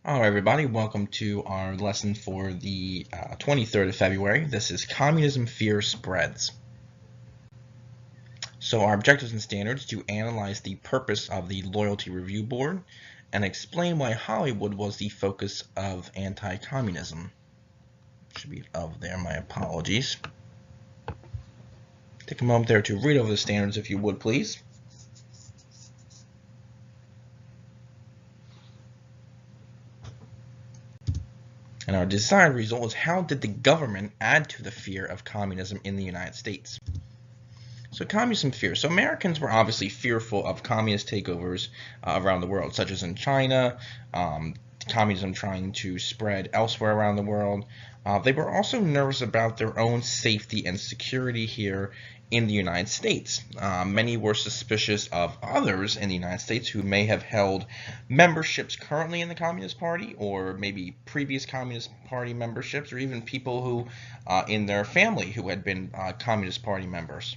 Alright everybody, welcome to our lesson for the 23rd of February. This is Communism Fear Spreads. So our objectives and standards to analyze the purpose of the Loyalty Review Board and explain why Hollywood was the focus of anti-communism. Should be of there, my apologies. Take a moment there to read over the standards if you would please. And our desired result is, how did the government add to the fear of communism in the United States? So communism fear. So Americans were obviously fearful of communist takeovers around the world, such as in China, communism trying to spread elsewhere around the world. They were also nervous about their own safety and security here in the United States. Many were suspicious of others in the United States who may have held memberships currently in the Communist Party, or maybe previous Communist Party memberships, or even people who in their family who had been Communist Party members.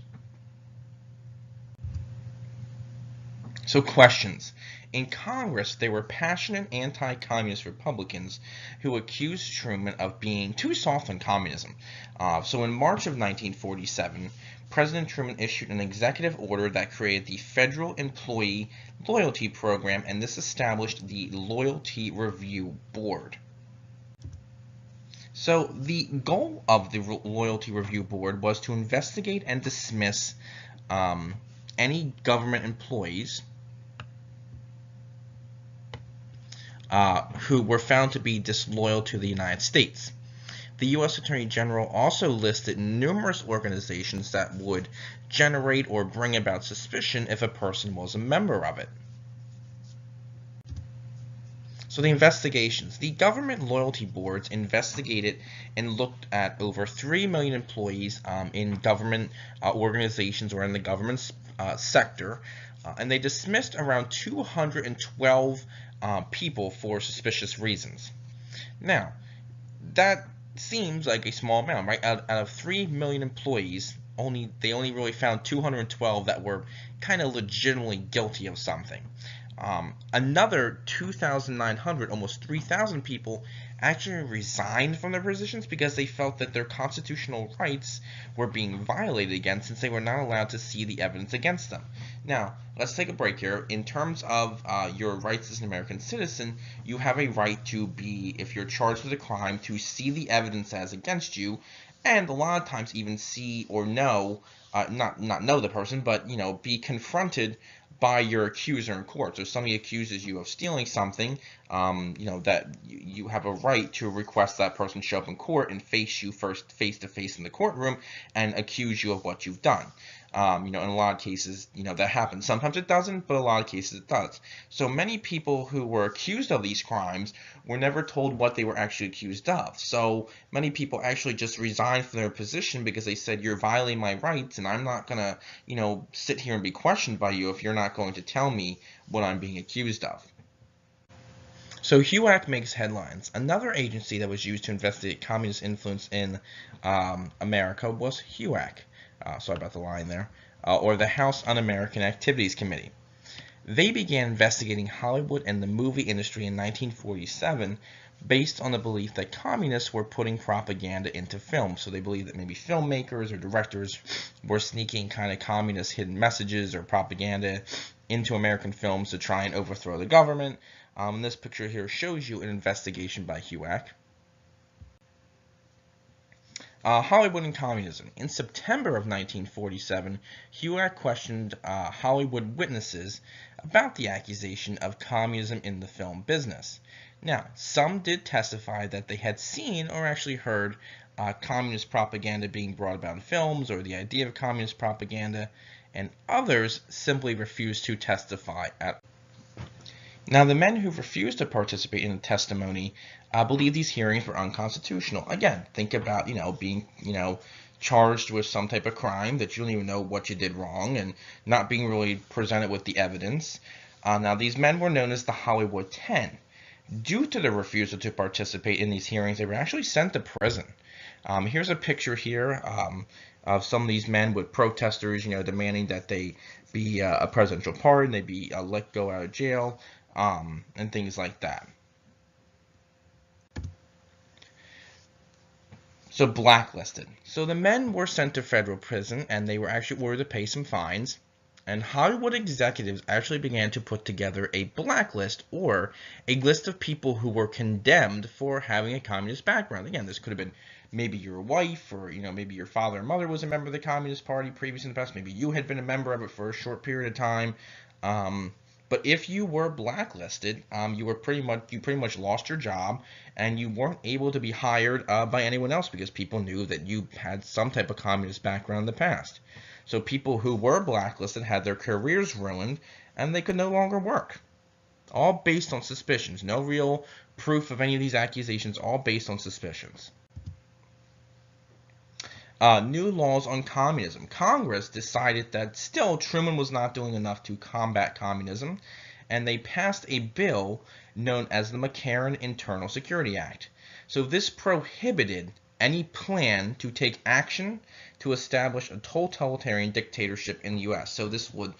So questions. In Congress, there were passionate anti-communist Republicans who accused Truman of being too soft on communism. So in March of 1947, President Truman issued an executive order that created the Federal Employee Loyalty Program, and this established the Loyalty Review Board. So the goal of the Loyalty Review Board was to investigate and dismiss any government employees who were found to be disloyal to the United States. The U.S. Attorney General also listed numerous organizations that would generate or bring about suspicion if a person was a member of it. So the investigations. The government loyalty boards investigated and looked at over 3 million employees in government organizations or in the government sector, and they dismissed around 212 people for suspicious reasons. Now, that seems like a small amount, right? Out of 3 million employees, they only really found 212 that were kind of legitimately guilty of something. Another 2,900, almost 3,000 people actually resigned from their positions because they felt that their constitutional rights were being violated again, since they were not allowed to see the evidence against them. Now, let's take a break here. In terms of your rights as an American citizen, you have a right to be, if you're charged with a crime, to see the evidence as against you, and a lot of times even see or know, not know the person, but be confronted by your accuser in court. So if somebody accuses you of stealing something, that you have a right to request that person show up in court and face you first face to face in the courtroom and accuse you of what you've done. In a lot of cases, that happens. Sometimes it doesn't, but a lot of cases it does. So many people who were accused of these crimes were never told what they were actually accused of. So many people actually just resigned from their position because they said, you're violating my rights, and I'm not going to, sit here and be questioned by you if you're not going to tell me what I'm being accused of. So Hugh ACK makes headlines. Another agency that was used to investigate communist influence in America was Hugh ACK. Sorry about the line there. Or the House Un-American Activities Committee. They began investigating Hollywood and the movie industry in 1947 based on the belief that communists were putting propaganda into film. So they believed that maybe filmmakers or directors were sneaking kind of communist hidden messages or propaganda into American films to try and overthrow the government. This picture here shows you an investigation by Hugh ACK. Hollywood and communism. In September of 1947, Hugh ACK questioned Hollywood witnesses about the accusation of communism in the film business. Now, some did testify that they had seen or actually heard communist propaganda being brought about in films, or the idea of communist propaganda, and others simply refused to testify at all. Now, the men who refused to participate in the testimony believe these hearings were unconstitutional. Again, think about, being, charged with some type of crime that you don't even know what you did wrong, and not being really presented with the evidence. Now, these men were known as the Hollywood 10. Due to their refusal to participate in these hearings, they were actually sent to prison. Here's a picture here of some of these men with protesters, demanding that they be a presidential pardon, they be let go out of jail, and things like that. So blacklisted. So the men were sent to federal prison, and they were actually ordered to pay some fines. And Hollywood executives actually began to put together a blacklist, or a list of people who were condemned for having a communist background. Again, this could have been maybe your wife, or maybe your father or mother was a member of the Communist Party previously in the past. Maybe you had been a member of it for a short period of time. But if you were blacklisted, you pretty much lost your job, and you weren't able to be hired by anyone else because people knew that you had some type of communist background in the past. So people who were blacklisted had their careers ruined, and they could no longer work. All based on suspicions. No real proof of any of these accusations, all based on suspicions. New laws on communism. Congress decided that still Truman was not doing enough to combat communism, and they passed a bill known as the McCarran Internal Security Act. So this prohibited any plan to take action to establish a totalitarian dictatorship in the U.S. So this would,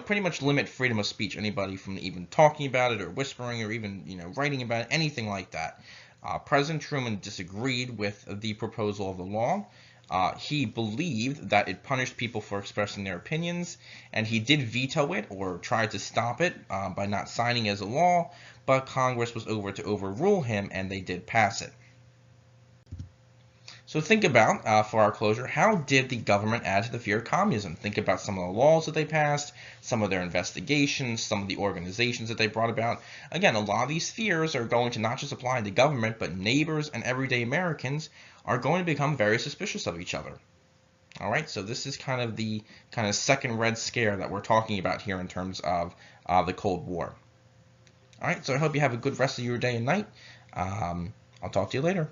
pretty much limit freedom of speech. Anybody from even talking about it or whispering or even, writing about it, anything like that. President Truman disagreed with the proposal of the law. He believed that it punished people for expressing their opinions, and he did veto it or tried to stop it by not signing as a law, but Congress was over to overrule him, and they did pass it. So think about, for our closure, how did the government add to the fear of communism? Think about some of the laws that they passed, some of their investigations, some of the organizations that they brought about. Again, a lot of these fears are going to not just apply to government, but neighbors and everyday Americans are going to become very suspicious of each other. All right, so this is kind of the second Red Scare that we're talking about here in terms of the Cold War. All right, so I hope you have a good rest of your day and night. I'll talk to you later.